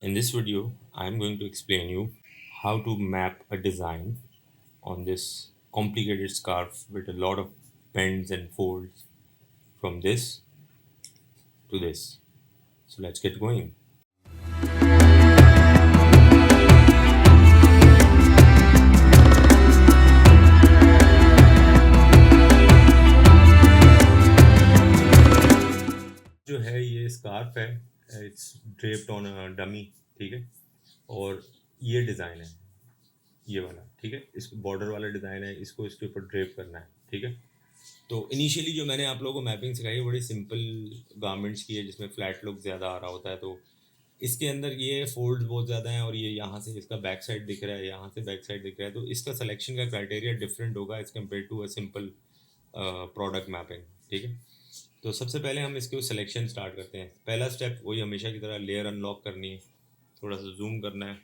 In this video, I'm going to explain you how to map a design on this complicated scarf with a lot of bends and folds from this to this. So let's get going. जो है ये scarf है, it's draped on a dummy, ठीक है। और ये design है, ये वाला, ठीक है। इसको बॉर्डर वाला डिज़ाइन है, इसको इसके ऊपर ड्रेप करना है, ठीक है। तो इनिशियली जो मैंने आप लोगों को मैपिंग सिखाई है बड़ी सिंपल गारमेंट्स की है, जिसमें फ्लैट लुक ज़्यादा आ रहा होता है। तो इसके अंदर ये फोल्ड बहुत ज़्यादा है और ये यहाँ से इसका बैक साइड दिख रहा है, यहाँ से बैक साइड दिख रहा है। तो इसका सिलेक्शन का क्राइटेरिया डिफरेंट होगा as compare to a simple product mapping, ठीक है। तो सबसे पहले हम इसके सिलेक्शन स्टार्ट करते हैं। पहला स्टेप वही हमेशा की तरह, लेयर अनलॉक करनी है, थोड़ा सा जूम करना है,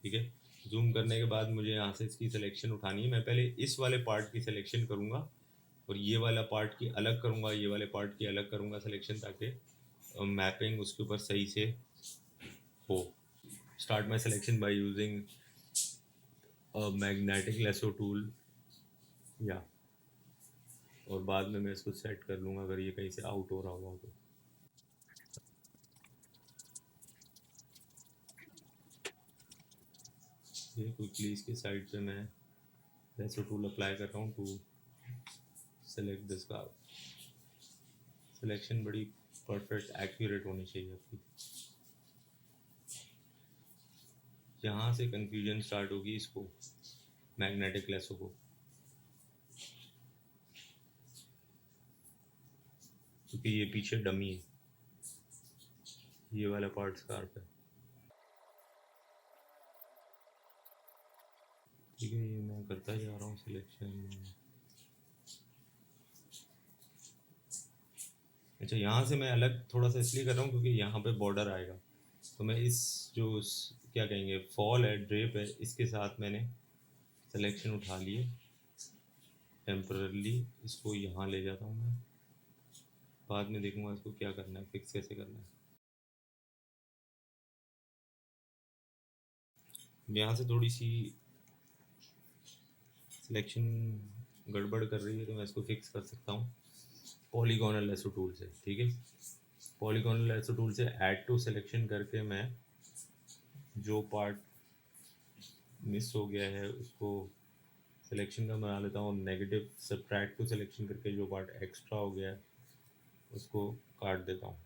ठीक है। जूम करने के बाद मुझे यहाँ से इसकी सिलेक्शन उठानी है। मैं पहले इस वाले पार्ट की सिलेक्शन करूँगा और ये वाला पार्ट की अलग करूँगा, ये वाले पार्ट की अलग करूँगा सिलेक्शन, ताकि मैपिंग उसके ऊपर सही से हो। Start my selection by using magnetic lasso tool, या और बाद में मैं इसको सेट कर लूँगा अगर ये कहीं से आउट हो रहा होगा तो। ये क्विकली इसके साइड पे मैं लेसो टूल अप्लाई कर रहा हूँ to select this curve. Selection बड़ी परफेक्ट एक्यूरेट होनी चाहिए आपकी। यहाँ से कंफ्यूजन स्टार्ट होगी इसको, मैग्नेटिक लेसो को, क्योंकि ये पीछे डमी है, ये वाला पार्ट स्कार्फ है, ठीक है। ये मैं करता जा रहा हूँ सिलेक्शन। अच्छा, यहाँ से मैं अलग थोड़ा सा इसलिए कर रहा हूँ क्योंकि यहाँ पे बॉर्डर आएगा। तो मैं इस जो क्या कहेंगे फॉल है, ड्रेप है, इसके साथ मैंने सिलेक्शन उठा लिए। टेम्परली इसको यहाँ ले जाता हूँ मैं, बाद में देखूँगा इसको क्या करना है, फिक्स कैसे करना है। यहाँ से थोड़ी सी सिलेक्शन गड़बड़ कर रही है, तो मैं इसको फिक्स कर सकता हूँ पॉलीगोनल लेसो टूल से, ठीक है। पॉलीगोनल लेसो टूल से ऐड टू सिलेक्शन करके मैं जो पार्ट मिस हो गया है उसको सिलेक्शन का बना लेता हूँ। नेगेटिव सब्ट्रैक्ट टू सिलेक्शन करके जो पार्ट एक्स्ट्रा हो गया है उसको काट देता हूँ,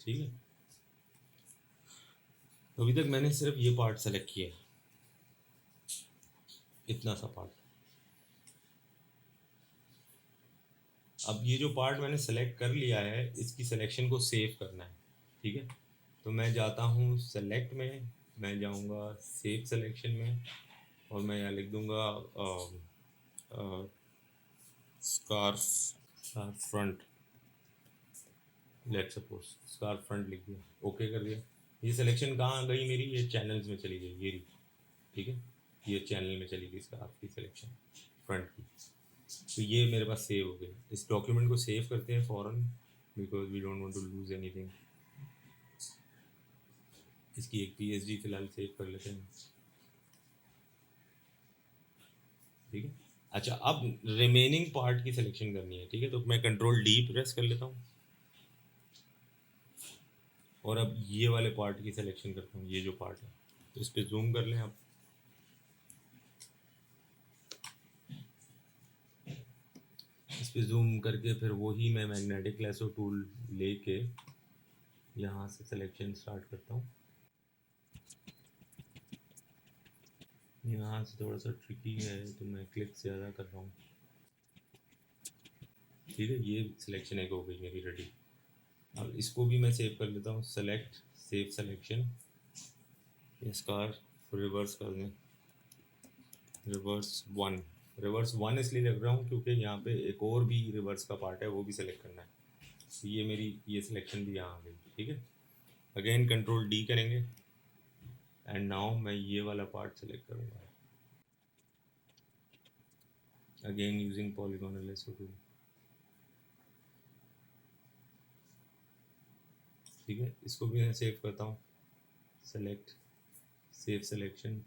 ठीक है। तो अभी तक मैंने सिर्फ ये पार्ट सेलेक्ट किया है, इतना सा पार्ट। अब ये जो पार्ट मैंने सेलेक्ट कर लिया है, इसकी सिलेक्शन को सेव करना है, ठीक है। तो मैं जाता हूँ सेलेक्ट में, मैं जाऊँगा सेव सिलेक्शन में और मैं यहाँ लिख दूँगा scarf, scarf front, let's suppose scarf front लिख दिया, ओके कर दिया। ये सिलेक्शन कहाँ गई मेरी, ये चैनल्स में चली गई, ये रही, ठीक है। ये चैनल में चली गई स्कार्फ की सिलेक्शन फ्रंट की। तो ये मेरे पास सेव हो गया। इस डॉक्यूमेंट को सेव करते हैं फ़ौरन, because we don't want to lose anything. इसकी एक पीएसडी फिलहाल सेव कर लेते हैं, ठीक है। अच्छा, अब रिमेनिंग पार्ट की सिलेक्शन करनी है, ठीक है। तो मैं कंट्रोल डी प्रेस कर लेता हूँ और अब ये वाले पार्ट की सिलेक्शन करता हूँ, ये जो पार्ट है। तो इस पर जूम कर लें आप, इस पर जूम करके फिर वही मैं मैग्नेटिक लेसो टूल लेके यहाँ से सिलेक्शन स्टार्ट करता हूँ। यहाँ से थोड़ा सा ट्रिकी है तो मैं क्लिक ज़्यादा कर रहा हूँ, ठीक है। ये सिलेक्शन एक हो गई मेरी रेडी। अब इसको भी मैं सेव कर लेता हूँ, सेलेक्ट सेव सिलेक्शन, इसका रिवर्स कर दें, रिवर्स वन। रिवर्स वन इसलिए लग रहा हूँ क्योंकि यहाँ पे एक और भी रिवर्स का पार्ट है, वो भी सेलेक्ट करना है। तो ये मेरी ये सिलेक्शन भी यहाँ आ गई, ठीक है। अगेन कंट्रोल डी करेंगे एंड नाउ मैं ये वाला पार्ट सेलेक्ट करूँगा, again using polygonal lasso tool. ठीक है, इसको भी मैं सेव करता हूँ, select, save selection,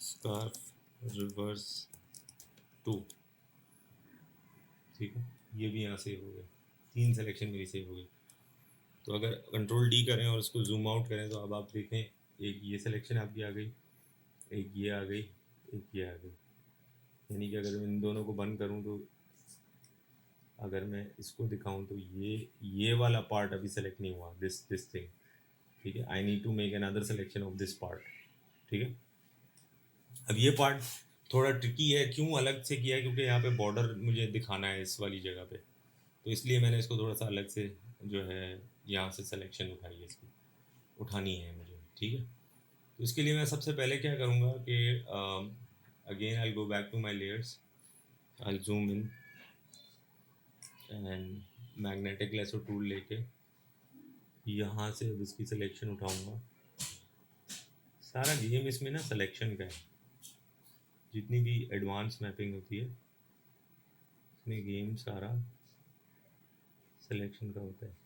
scarf reverse 2, ठीक है, ये भी यहाँ सेव हो गया, 3 सिलेक्शन मेरी सेव हो गई। तो अगर कंट्रोल डी करें और उसको जूम आउट करें तो अब आप देखें एक ये सिलेक्शन आपकी आ गई, एक ये आ गई, एक ये आ गई। यानी कि अगर मैं इन दोनों को बंद करूं तो अगर मैं इसको दिखाऊं तो ये वाला पार्ट अभी सेलेक्ट नहीं हुआ, दिस थिंग, ठीक है। I need to make another selection of this part, ठीक है। अब ये पार्ट थोड़ा ट्रिकी है, क्यों अलग से किया है, क्योंकि यहाँ पे बॉर्डर मुझे दिखाना है इस वाली जगह पे, तो इसलिए मैंने इसको थोड़ा सा अलग से जो है यहाँ से सिलेक्शन उठाई है, इसकी उठानी है मुझे, ठीक है। तो इसके लिए मैं सबसे पहले क्या करूँगा कि again I go back to my layers, I zoom in and magnetic lasso tool लेके यहाँ से अब इसकी सिलेक्शन उठाऊँगा। सारा गेम इसमें ना सिलेक्शन का है, जितनी भी एडवांस मैपिंग होती है इसमें गेम सारा सिलेक्शन का होता है।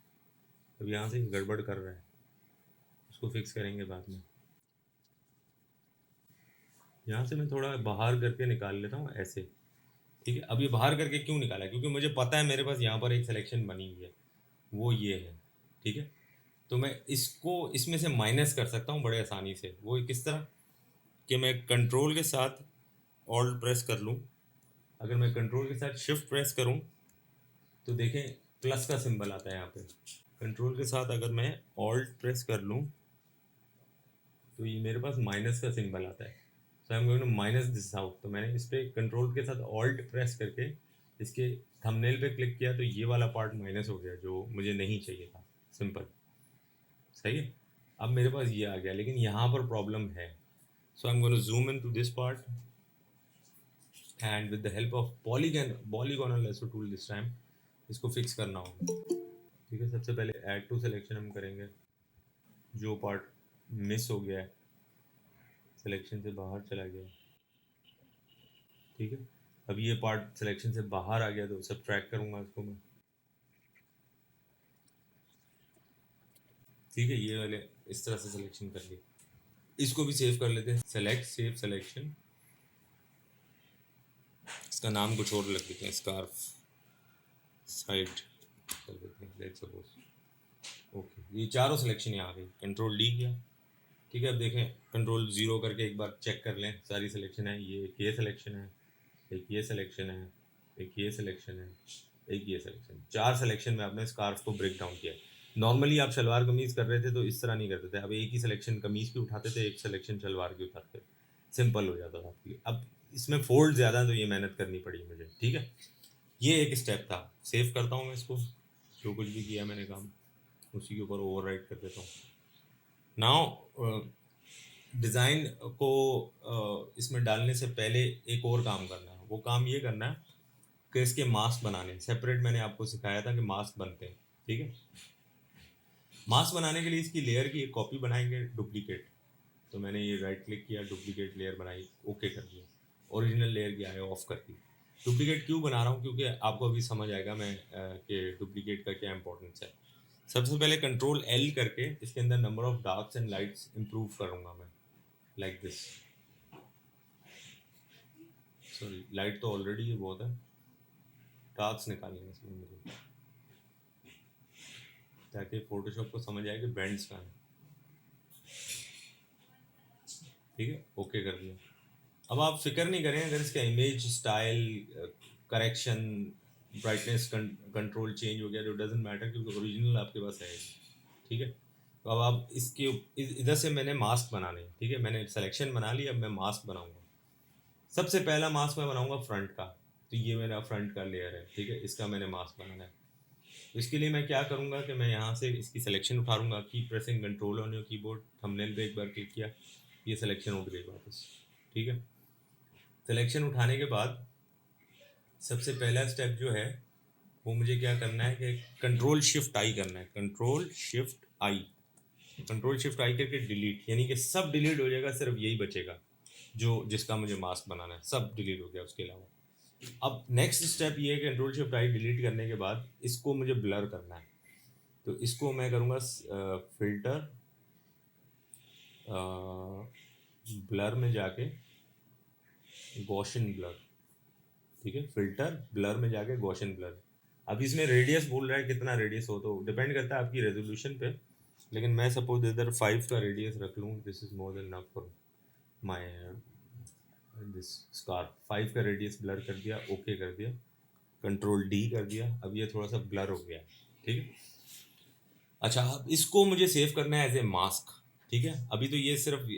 अब यहाँ से गड़बड़ कर रहा है, उसको फिक्स करेंगे बाद में। यहाँ से मैं थोड़ा बाहर करके निकाल लेता हूँ ऐसे, ठीक है। अब ये बाहर करके क्यों निकाला, क्योंकि मुझे पता है मेरे पास यहाँ पर एक सिलेक्शन बनी हुई है, वो ये है, ठीक है। तो मैं इसको इसमें से माइनस कर सकता हूँ बड़े आसानी से। वो किस तरह कि मैं कंट्रोल के साथ ऑल्ट प्रेस कर लूँ, अगर मैं कंट्रोल के साथ शिफ्ट प्रेस करूँ तो देखें प्लस का सिंबल आता है यहाँ पे। कंट्रोल के साथ अगर मैं ऑल्ट प्रेस कर लूँ तो ये मेरे पास माइनस का सिंबल आता है, so I am going to minus this out. तो मैंने इस पर कंट्रोल के साथ ऑल्ट प्रेस करके इसके थंबनेल पे क्लिक किया तो ये वाला पार्ट माइनस हो गया जो मुझे नहीं चाहिए था, सिंपल, सही है। अब मेरे पास ये आ गया, लेकिन यहाँ पर प्रॉब्लम है, so I am going to zoom in to this part and with the help of polygonal lasso tool this time इसको फिक्स करना होगा, ठीक है। सबसे पहले ऐड टू सिलेक्शन हम करेंगे, जो पार्ट मिस हो गया है, सिलेक्शन से बाहर चला गया, ठीक है। अब ये पार्ट सिलेक्शन से बाहर आ गया तो सब्ट्रैक्ट करूँगा इसको मैं, ठीक है। ये वाले इस तरह से सिलेक्शन कर लिए, इसको भी सेव कर लेते हैं, सेलेक्ट सेव सिलेक्शन, इसका नाम कुछ और रख देते हैं, स्कार्फ साइड कर देते हैं, लेट्स सपोज। ओके, ये चारों सिलेक्शन यहाँ आ गई, कंट्रोल डी किया, ठीक है। अब देखें कंट्रोल 0 करके एक बार चेक कर लें, सारी सिलेक्शन है, ये सिलेक्शन है, एक ये सिलेक्शन है, एक ये सिलेक्शन है, एक ये सिलेक्शन, 4 सिलेक्शन में आपने स्कार्फ को ब्रेक डाउन किया। नॉर्मली आप शलवार कमीज़ कर रहे थे तो इस तरह नहीं करते थे, अब एक ही सिलेक्शन कमीज़ की उठाते थे, एक सिलेक्शन शलवार की उठाते थे, सिंपल हो जाता था आपकी। अब इसमें फोल्ड ज़्यादा तो ये मेहनत करनी पड़ी मुझे, ठीक है। ये एक स्टेप था, सेव करता हूँ मैं इसको, जो कुछ भी किया मैंने काम उसी के ऊपर ओवरराइट कर देता हूँ। नाउ डिज़ाइन को इसमें डालने से पहले एक और काम करना है, वो काम ये करना है कि इसके मास्क बनाने सेपरेट, मैंने आपको सिखाया था कि मास्क बनते हैं, ठीक है। मास्क बनाने के लिए इसकी लेयर की एक कॉपी बनाएंगे, डुप्लीकेट। तो मैंने ये राइट क्लिक किया, डुप्लीकेट लेयर बनाई, ओके कर दिया, ओरिजिनल लेयर की आया ऑफ कर दी। डुप्लीकेट क्यों बना रहा हूँ, क्योंकि आपको अभी समझ आएगा मैं कि डुप्लीकेट का क्या इंपॉर्टेंस है। सबसे पहले कंट्रोल एल करके इसके अंदर number of darks and lights improve करूँगा मैं, लाइक दिस। सॉरी, लाइट तो ऑलरेडी ये बहुत है, डार्क्स निकालने हैं इसमें मुझे, ताकि फोटोशॉप को समझ आए कि बैंड्स कहाँ हैं, ठीक है। ओके कर दिया। अब आप फिक्र नहीं करें अगर इसका image style correction brightness control change हो गया, तो डजेंट मैटर, क्योंकि ओरिजिनल आपके पास है, ठीक है। तो अब आप इसके इधर से मैंने मास्क बनाने, ठीक है, मैंने सिलेक्शन बना ली, अब मैं मास्क बनाऊंगा। सबसे पहला मास्क मैं बनाऊंगा फ्रंट का, तो ये मेरा फ्रंट का लेयर है, ठीक है, इसका मैंने मास्क बनाना है। तो इसके लिए मैं क्या करूँगा कि मैं यहाँ से इसकी सिलेक्शन उठा लूँगा, की pressing control on your keyboard, thumbnail पे एक बार क्लिक किया, ये सिलेक्शन उठ गई वापस, ठीक है। सिलेक्शन उठाने के बाद सबसे पहला स्टेप जो है वो मुझे क्या करना है कि कंट्रोल शिफ्ट आई करना है, कंट्रोल शिफ्ट आई, कंट्रोल शिफ्ट आई करके डिलीट, यानी कि सब डिलीट हो जाएगा, सिर्फ यही बचेगा जो जिसका मुझे मास्क बनाना है, सब डिलीट हो गया उसके अलावा। अब नेक्स्ट स्टेप ये है कि कंट्रोल शिफ्ट आई डिलीट करने के बाद इसको मुझे ब्लर करना है, तो इसको मैं करूँगा फिल्टर ब्लर में जाके गॉसियन ब्लर, ठीक है, फिल्टर ब्लर में जाके गॉसियन ब्लर। अब इसमें रेडियस बोल रहा है, कितना रेडियस हो, तो डिपेंड करता है आपकी रेजोल्यूशन पे, लेकिन मैं सपोज इधर 5 का रेडियस रख लूँ, this is more than enough for my this scarf. 5 का रेडियस ब्लर कर दिया, ओके कर दिया, कंट्रोल डी कर दिया, अब ये थोड़ा सा ब्लर हो गया, ठीक है। अच्छा, अब इसको मुझे सेव करना है एज ए मास्क, ठीक है। अभी तो ये सिर्फ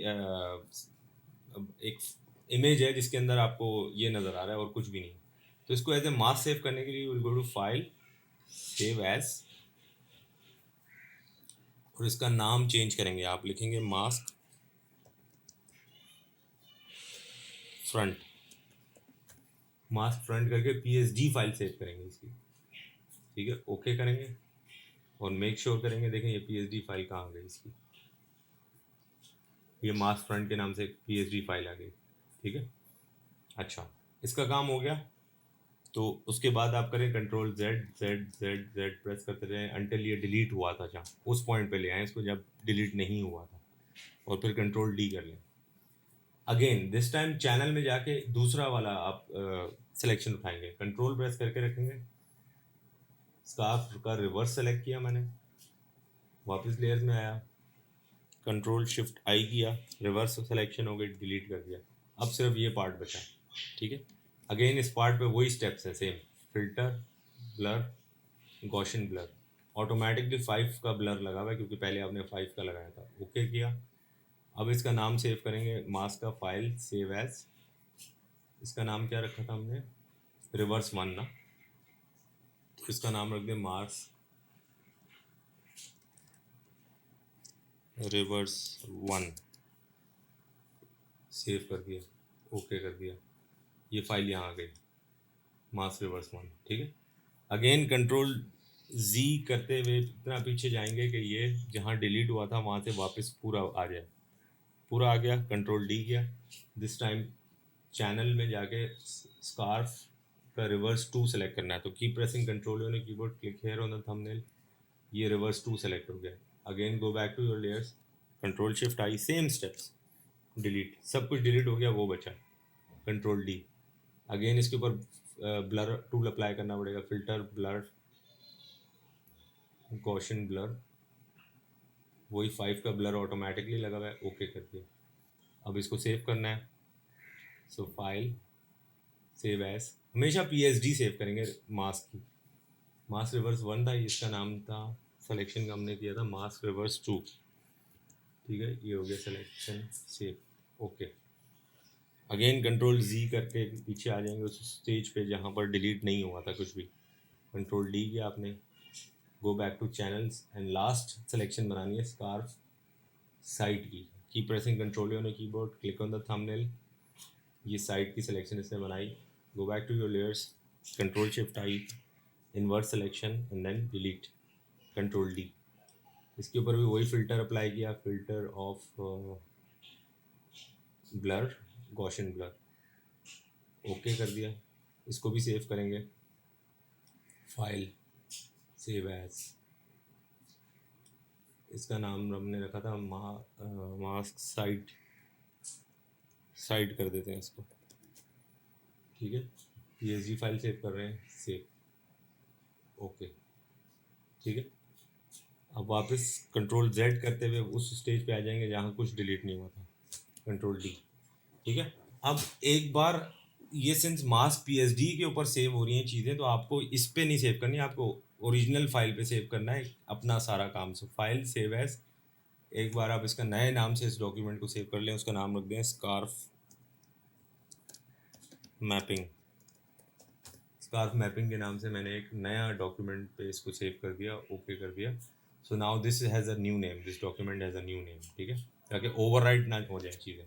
एक इमेज है जिसके अंदर आपको ये नज़र आ रहा है और कुछ भी नहीं। तो इसको एज ए मास्क सेव करने के लिए will go to file, save as, और इसका नाम चेंज करेंगे, आप लिखेंगे मास्क फ्रंट, मास्क फ्रंट करके पीएसडी फाइल सेव करेंगे इसकी, ठीक है। ओके करेंगे और मेक श्योर करेंगे, देखें ये पीएसडी फाइल कहाँ आ गई इसकी, ये मास्क फ्रंट के नाम से पीएसडी फाइल आ गई, ठीक है। अच्छा, इसका काम हो गया। तो उसके बाद आप करें control Z Z Z Z press करते रहें अंटिल ये डिलीट हुआ था, जहाँ उस पॉइंट पे ले आए इसको जब डिलीट नहीं हुआ था, और फिर कंट्रोल डी कर लें। अगेन दिस टाइम चैनल में जाके दूसरा वाला आप सिलेक्शन उठाएंगे, कंट्रोल प्रेस करके रखेंगे, स्कार्फ का रिवर्स सेलेक्ट किया मैंने, वापस लेयर्स में आया, कंट्रोल शिफ्ट आई किया, रिवर्स सिलेक्शन हो गई, डिलीट कर दिया। अब सिर्फ ये पार्ट बचा, ठीक है। अगेन इस पार्ट पे वही स्टेप्स हैं same, filter blur Gaussian blur, automatically 5 का ब्लर लगा हुआ है क्योंकि पहले आपने 5 का लगाया था, ओके किया। अब इसका नाम सेव करेंगे, मास्क का फाइल सेव एज, इसका नाम क्या रखा था हमने, रिवर्स 1 ना, तो इसका नाम रख दें मास्क रिवर्स 1, सेव कर दिया, ओके कर दिया, ये फाइल यहाँ आ गई, मास्क रिवर्स 1, ठीक है। अगेन कंट्रोल जी करते हुए इतना पीछे जाएंगे कि ये जहाँ डिलीट हुआ था वहाँ से वापस पूरा आ जाए, पूरा आ गया, कंट्रोल डी किया। दिस टाइम चैनल में जाके स्कार्फ का रिवर्स 2 सेलेक्ट करना है, तो keep pressing control on keyboard, click here on the thumbnail, ये रिवर्स 2 सेलेक्ट हो गया। Again go back to your layers, control shift I, same steps, delete, सब कुछ डिलीट हो गया, वो बचा, कंट्रोल डी। अगेन इसके ऊपर ब्लर टूल अप्लाई करना पड़ेगा, फिल्टर ब्लर गॉसियन ब्लर, वही 5 का ब्लर ऑटोमेटिकली लगा हुआ है, ओके कर दिया। अब इसको सेव करना है, सो फाइल सेव एज, हमेशा पीएसडी सेव करेंगे मास्क की, मास्क रिवर्स 1 था, इसका नाम था, सिलेक्शन का हमने किया था मास्क रिवर्स 2, ठीक है। ये हो गया selection save, okay. Again control G करके पीछे आ जाएंगे उस स्टेज पे जहाँ पर डिलीट नहीं हुआ था कुछ भी, कंट्रोल डी किया आपने, go back to channels and last selection बनानी है स्कार्फ साइड की, keep pressing control on keyboard, click on the thumbnail, ये साइड की सिलेक्शन इसने बनाई, go back to your layers, control shift I, invert selection and then delete, control D. इसके ऊपर भी वही फिल्टर अप्लाई किया, filter of blur Gaussian blur, okay कर दिया। इसको भी सेव करेंगे, फाइल सेव एज, इसका नाम हमने रखा था मास्क साइड, साइड कर देते हैं इसको, ठीक है। पीएसडी फाइल सेव कर रहे हैं, सेव, ओके, ठीक है। अब वापस कंट्रोल जेड करते हुए उस स्टेज पे आ जाएंगे जहाँ कुछ डिलीट नहीं हुआ था, कंट्रोल डी, ठीक है। अब एक बार ये सिंस मास्क पीएसडी के ऊपर सेव हो रही हैं चीज़ें, तो आपको इस पे नहीं सेव करनी, आपको ओरिजिनल फाइल पे सेव करना है अपना सारा काम। से फाइल सेव एज, एक बार आप इसका नए नाम से इस डॉक्यूमेंट को सेव कर लें, उसका नाम रख दें स्कार्फ मैपिंग, स्कार्फ मैपिंग के नाम से मैंने एक नया डॉक्यूमेंट पे इसको सेव कर दिया, ओके कर दिया। So now this has a new name, this document has a new name, ठीक है, ताकि ओवरराइट ना हो जाए चीज़ें।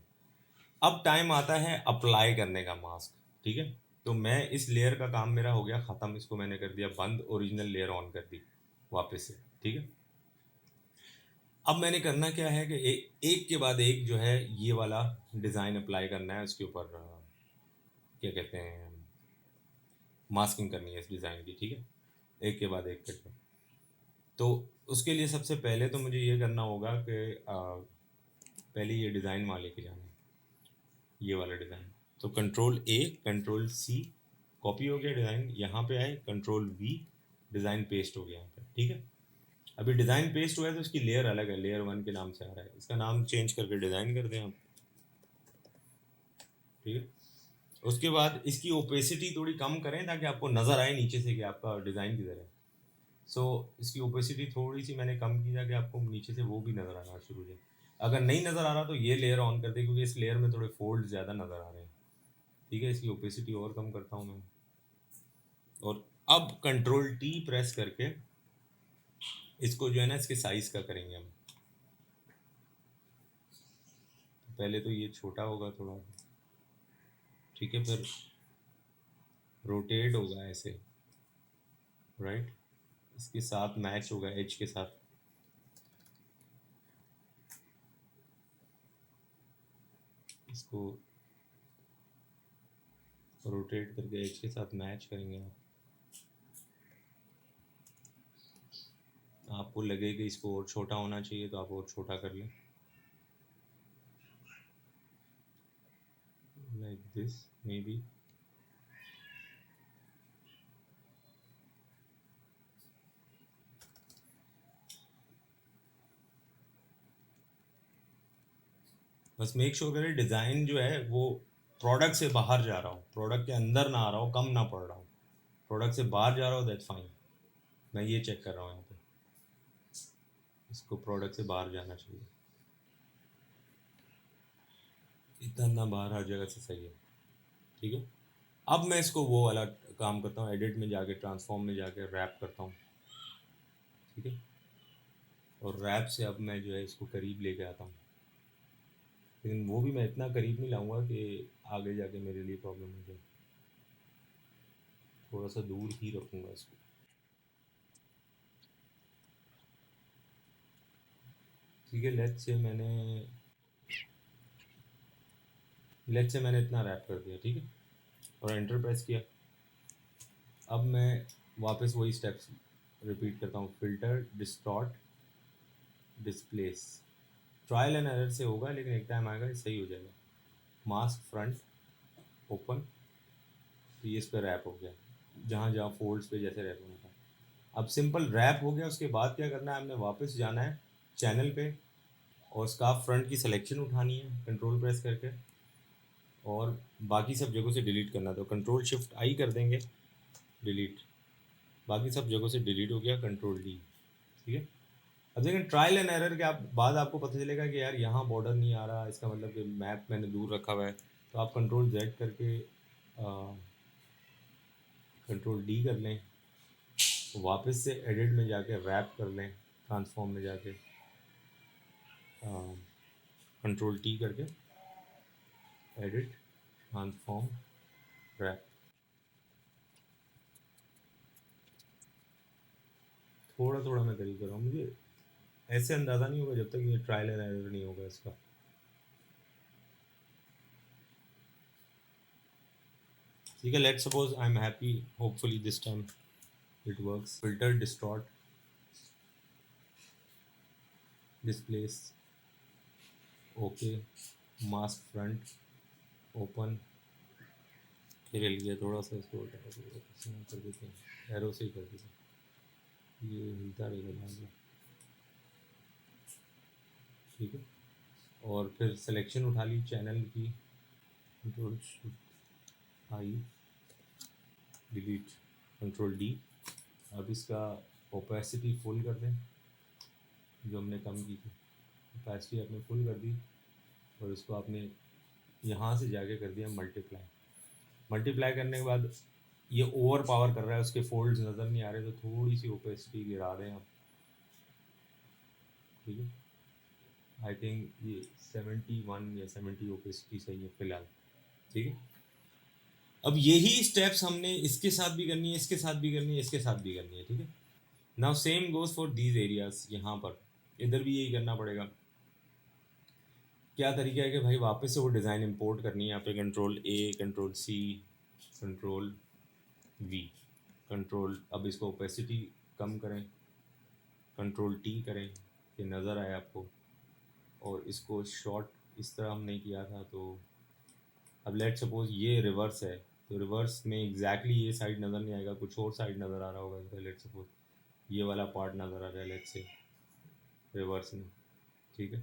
अब टाइम आता है अप्लाई करने का मास्क, ठीक है। तो मैं इस लेयर का काम मेरा हो गया ख़त्म, इसको मैंने कर दिया बंद, ओरिजिनल लेयर ऑन कर दी वापस से, ठीक है। अब मैंने करना क्या है कि एक के बाद एक जो है ये वाला डिज़ाइन अप्लाई करना है, उसके ऊपर क्या कहते हैं, मास्किंग करनी है इस डिज़ाइन की, ठीक है, एक के बाद एक करके। तो उसके लिए सबसे पहले तो मुझे ये करना होगा कि पहले ये डिज़ाइन वहाँ लेके जाना है, ये वाला डिज़ाइन। तो control A, control C, copy हो गया डिज़ाइन, यहाँ पे आए कंट्रोल वी, डिज़ाइन पेस्ट हो गया यहाँ पे, ठीक है। अभी डिज़ाइन पेस्ट हुआ है तो इसकी लेयर अलग है, लेयर 1 के नाम से आ रहा है, इसका नाम चेंज करके डिज़ाइन कर दें आप, ठीक है। उसके बाद इसकी ओपेसिटी थोड़ी कम करें ताकि आपको नज़र आए नीचे से कि आपका डिज़ाइन किधर है। सो इसकी ओपेसिटी थोड़ी सी मैंने कम की ताकि आपको नीचे से वो भी नज़र आना शुरू हो जाए। अगर नहीं नज़र आ रहा तो ये लेयर ऑन कर दे, क्योंकि इस लेयर में थोड़े फोल्ड ज़्यादा नज़र आ रहे हैं, ठीक है। इसकी ओपेसिटी और कम करता हूँ मैं, और अब कंट्रोल टी प्रेस करके इसको जो है ना इसके साइज़ का करेंगे हम। पहले तो ये छोटा होगा थोड़ा, ठीक है, फिर रोटेट होगा ऐसे, राइट, इसके साथ मैच होगा एज के साथ, इसको रोटेट करके एज के साथ मैच करेंगे आप। आपको लगे कि इसको और छोटा होना चाहिए तो आप और छोटा कर लें, लाइक दिस मे बी। बस मेक श्योर करें डिज़ाइन जो है वो प्रोडक्ट से बाहर जा रहा हो, प्रोडक्ट के अंदर ना आ रहा हो, कम ना पड़ रहा हो। प्रोडक्ट से बाहर जा रहा हो दैट्स फाइन, मैं ये चेक कर रहा हूँ यहाँ पे, इसको प्रोडक्ट से बाहर जाना चाहिए, इतना ना बाहर हर जगह से सही है, ठीक है। अब मैं इसको वो वाला काम करता हूँ, एडिट में जाके ट्रांसफॉर्म में जाके रैप करता हूँ, ठीक है। और रैप से अब मैं जो है इसको करीब लेके आता हूँ, लेकिन वो भी मैं इतना करीब नहीं लाऊंगा कि आगे जाके मेरे लिए प्रॉब्लम हो जाए, थोड़ा सा दूर ही रखूँगा इसको, ठीक है। लेट्स से मैंने इतना रैप कर दिया, ठीक है, और एंटर प्रेस किया। अब मैं वापस वही स्टेप्स रिपीट करता हूँ, filter, distort, displace. Trial and error से होगा लेकिन एक टाइम आएगा ये सही हो जाएगा। मास्क फ्रंट, ओपन, तो ये इस पर रैप हो गया, जहाँ जहाँ फोल्ड्स पे जैसे रैप होना था। अब सिंपल रैप हो गया, उसके बाद क्या करना है, हमने वापस जाना है चैनल पे और स्कार्फ फ्रंट की सिलेक्शन उठानी है कंट्रोल प्रेस करके, और बाकी सब जगहों से डिलीट करना है, तो कंट्रोल शिफ्ट आई कर देंगे, डिलीट, बाकी सब जगहों से डिलीट हो गया, कंट्रोल डी, ठीक है। अब देखें ट्रायल एंड एरर के बाद आपको पता चलेगा कि यार यहाँ बॉर्डर नहीं आ रहा, इसका मतलब कि मैप मैंने दूर रखा हुआ है, तो आप कंट्रोल जेड करके कंट्रोल डी कर लें, तो वापस से एडिट में जाके रैप कर लें, ट्रांसफॉर्म में जाके कंट्रोल टी करके एडिट, ट्रांसफॉर्म, रैप। थोड़ा थोड़ा मैं करीब कर रहा हूँ, मुझे ऐसे अंदाज़ा नहीं होगा जब तक ये ट्रायल एंड एरर नहीं होगा इसका, ठीक है। Let suppose I am happy, hopefully this time it works. Filter, distort, displace, okay, mask front, open, खेल लिया थोड़ा सा, इसको कर देते हैं, एरो से ही कर देते हैं, ये हिलता रहेगा ध्यान में, ठीक है। और फिर सिलेक्शन उठा ली चैनल की, control I, delete, control D. अब इसका ओपेसिटी फुल कर दें, जो हमने कम की थी, ओपेसिटी आपने फुल कर दी, और इसको आपने यहाँ से जाके कर दिया मल्टीप्लाई। मल्टीप्लाई करने के बाद ये ओवर पावर कर रहा है, उसके फोल्ड्स नज़र नहीं आ रहे, तो थोड़ी सी ओपेसिटी गिरा दें आप, ठीक है। आई थिंक ये 71 या 70 ओपेसिटी सही है फिलहाल, ठीक है। अब यही स्टेप्स हमने इसके साथ भी करनी है, इसके साथ भी करनी है, इसके साथ भी करनी है, ठीक है। Now same goes for these areas, यहाँ पर इधर भी यही करना पड़ेगा। क्या तरीका है कि भाई वापस से वो डिज़ाइन इंपोर्ट करनी है, यहाँ पे control A, control C, control V, control, अब इसको ओपेसिटी कम करें, कंट्रोल टी करें कि नज़र आए आपको, और इसको शॉर्ट इस तरह हमने किया था। तो अब लेट सपोज ये रिवर्स है, तो रिवर्स में एग्जैक्टली ये साइड नज़र नहीं आएगा, कुछ और साइड नज़र आ रहा होगा इसका। लेट सपोज ये वाला पार्ट नज़र आ रहा है लेट से रिवर्स में, ठीक है।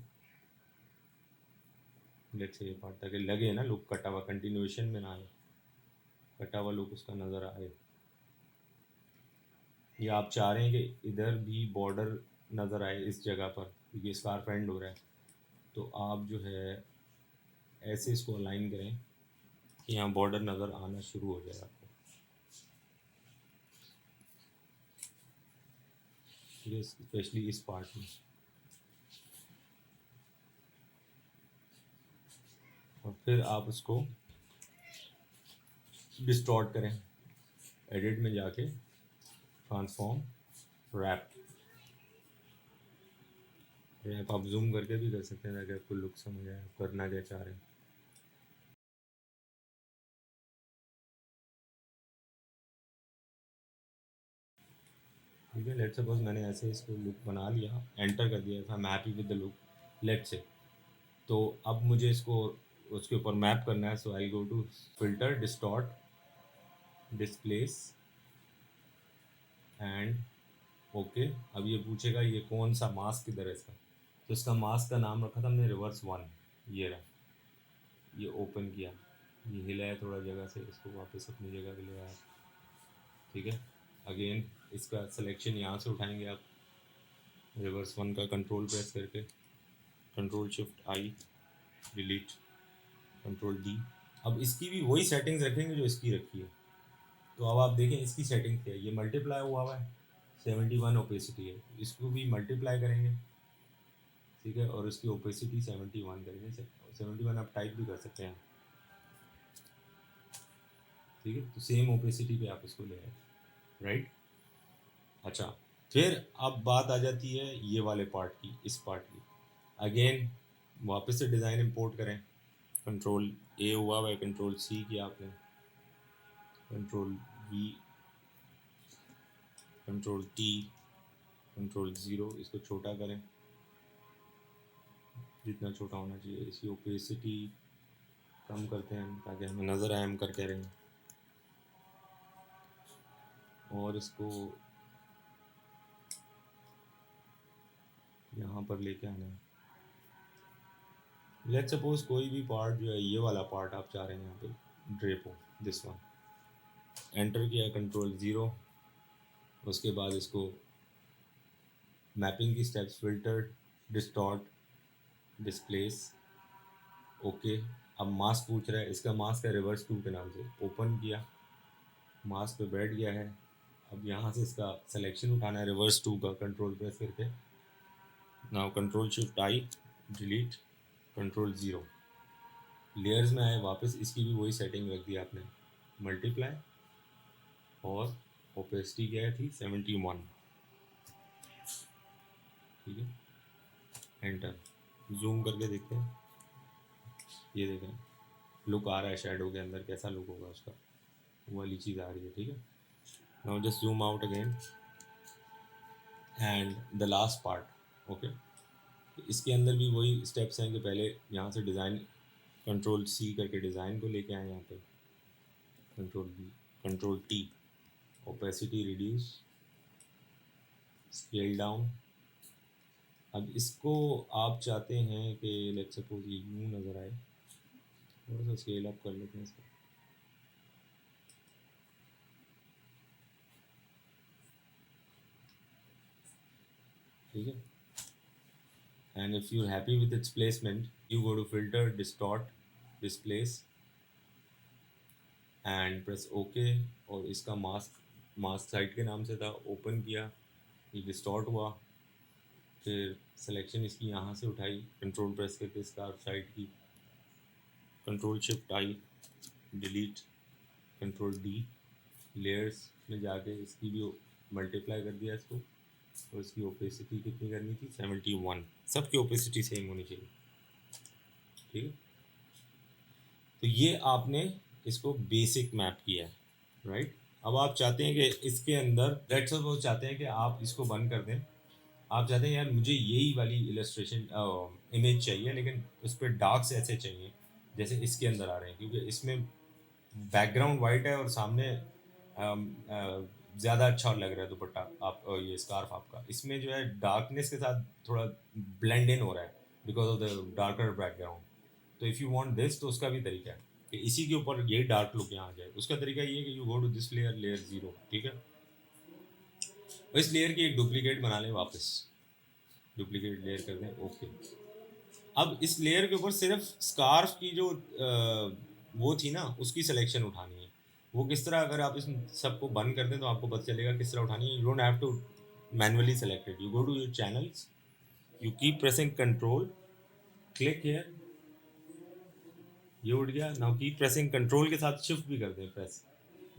लेट से ये पार्ट, ताकि लगे ना लुक कटा हुआ, कंटिन्यूएशन में ना आए, कटा हुआ लुक उसका नज़र आए। या आप चाह रहे हैं कि इधर भी बॉर्डर नज़र आए इस जगह पर, क्योंकि स्कार्फ एंड हो रहा है, तो आप जो है ऐसे इसको अलाइन करें कि यहाँ बॉर्डर नज़र आना शुरू हो जाए आपको, ठीक है, स्पेशली इस पार्ट में। और फिर आप उसको डिस्टॉर्ट करें, एडिट में जाके ट्रांसफॉर्म रैप आप जूम करके भी कर सकते हैं ताकि आपको लुक समझ आए करना क्या चाह रहे हैं। ठीक है, लेट सपोज मैंने ऐसे इसको लुक बना लिया, एंटर कर दिया था, मैं happy with the look late से। तो अब मुझे इसको उसके ऊपर मैप करना है, so I go to filter, distort, displace and okay. अब ये पूछेगा ये कौन सा मास्क किधर है इसका, तो इसका मास्क का नाम रखा था हमने रिवर्स 1। ये रहा, ये ओपन किया, ये हिलाया थोड़ा जगह से, इसको वापस अपनी जगह पे ले आया, ठीक है। अगेन इसका सिलेक्शन यहाँ से उठाएंगे आप, रिवर्स 1 का कंट्रोल प्रेस करके, कंट्रोल शिफ्ट आई, डिलीट, कंट्रोल डी। अब इसकी भी वही सेटिंग्स रखेंगे जो इसकी रखी है। तो अब आप देखें इसकी सेटिंग क्या है, ये मल्टीप्लाई हुआ है, 71 ओपेसिटी है, इसको भी मल्टीप्लाई करेंगे, ठीक है, और उसकी ओपेसिटी 71 करेंगे। 71 आप टाइप भी कर सकते हैं, ठीक है। तो सेम ओपेसिटी पे आप इसको ले आए, राइट। अच्छा, फिर अब बात आ जाती है ये वाले पार्ट की, इस पार्ट की। अगेन वापस से डिज़ाइन इंपोर्ट करें, कंट्रोल ए हुआ है, कंट्रोल सी किया आपने, control V, control T, control 0, इसको छोटा करें जितना छोटा होना चाहिए। इसकी ओपेसिटी कम करते हैं ताकि हमें नज़र आए हम कर कह रहे हैं, और इसको यहाँ पर लेके आना है। लेट सपोज कोई भी पार्ट जो है, ये वाला पार्ट आप चाह रहे हैं यहाँ पे ड्रेप हो, दिस वन, एंटर किया, कंट्रोल 0, उसके बाद इसको मैपिंग की steps, filter, distort, displace, okay. अब मास्क पूछ रहा है, इसका मास्क है रिवर्स 2 के नाम से, ओपन किया, मास्क पे बैठ गया है। अब यहाँ से इसका सिलेक्शन उठाना है रिवर्स 2 का, कंट्रोल प्रेस करके, नाउ कंट्रोल शिफ्ट आई, डिलीट, कंट्रोल 0, लेयर्स में आए वापस, इसकी भी वही सेटिंग रख दी आपने, मल्टीप्लाई, और ओपेसिटी क्या थी 71, ठीक है, एंटर। जूम करके देखते हैं, ये देखें लुक आ रहा है शेडो के अंदर, कैसा लुक होगा उसका, वो वाली चीज़ आ रही है, ठीक है। Now just zoom out again and the last part, okay. इसके अंदर भी वही स्टेप्स हैं कि पहले यहाँ से डिज़ाइन, कंट्रोल सी करके डिज़ाइन को लेके आए यहाँ पे, control B, control T, opacity reduce, scale down. अब इसको आप चाहते हैं कि लेट्स सपोज ये यूँ नज़र आए, थोड़ा सा स्केल अप कर लेते हैं इसको, ठीक है। And if you're happy with its placement, you go to filter, distort, displace and press OK। और इसका मास्क साइड के नाम से था, ओपन किया, ये डिस्टॉर्ट हुआ, फिर सिलेक्शन इसकी यहाँ से उठाई, कंट्रोल प्रेस करके स्कार्फ साइड की, कंट्रोल शिफ्ट आई, डिलीट, कंट्रोल डी, लेयर्स में जाके इसकी भी मल्टीप्लाई कर दिया इसको, और इसकी ओपेसिटी कितनी करनी थी 71, सबकी ओपेसिटी सेम होनी चाहिए, ठीक है। तो ये आपने इसको बेसिक मैप किया है, राइट। अब आप चाहते हैं कि इसके अंदर लेट्स सपोज चाहते हैं कि आप इसको बंद कर दें, आप चाहते हैं यार मुझे यही वाली इलस्ट्रेशन इमेज चाहिए, लेकिन उस पर डार्क्स ऐसे चाहिए जैसे इसके अंदर आ रहे हैं, क्योंकि इसमें बैकग्राउंड वाइट है और सामने ज़्यादा अच्छा लग रहा है दुपट्टा, आप ये स्कार्फ आपका इसमें जो है डार्कनेस के साथ थोड़ा ब्लेंड इन हो रहा है because of the darker background. तो इफ़ यू वांट दिस, तो उसका भी तरीका है कि इसी के ऊपर ये डार्क लुक यहाँ आ जाए। उसका तरीका ये है कि you go to this layer, layer 0, ठीक है, और इस लेयर की एक डुप्लीकेट बना लें, वापस डुप्लीकेट लेयर कर दें, ओके। अब इस लेयर के ऊपर सिर्फ स्कार्फ की जो वो थी ना, उसकी सिलेक्शन उठानी है। वो किस तरह, अगर आप इस सबको बंद कर दें तो आपको पता चलेगा किस तरह उठानी है। You don't have to manually select it, you go to your channels, you keep pressing control, click here, ये उठ गया। नाउ कीप प्रेसिंग कंट्रोल के साथ शिफ्ट भी कर दें प्रेस,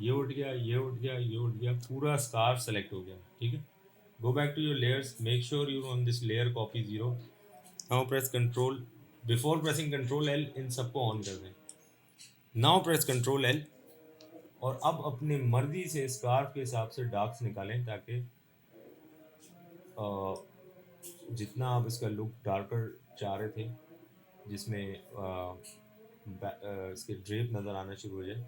ये उठ गया, ये उठ गया, ये उठ गया, पूरा स्कार्फ सेलेक्ट हो गया, ठीक है। Go back to your layers, make sure you on this layer copy 0। Now press control, before pressing control L इन सबको ऑन कर दें। नाउ प्रेस कंट्रोल एल, और अब अपनी मर्जी से स्कार्फ के हिसाब से डार्क्स निकालें, ताकि जितना आप इसका लुक डार्कर चाह रहे थे, जिसमें इसके ड्रेप नज़र आना शुरू हो जाए,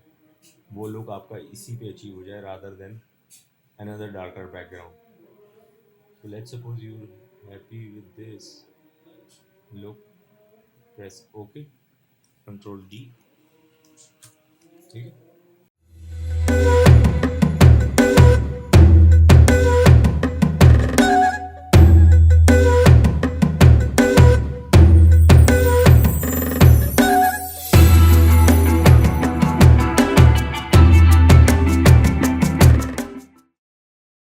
वो लुक आपका इसी पे अचीव हो जाए rather than another darker background. So let's suppose you're happy with this look, press OK, Control D, ठीक है।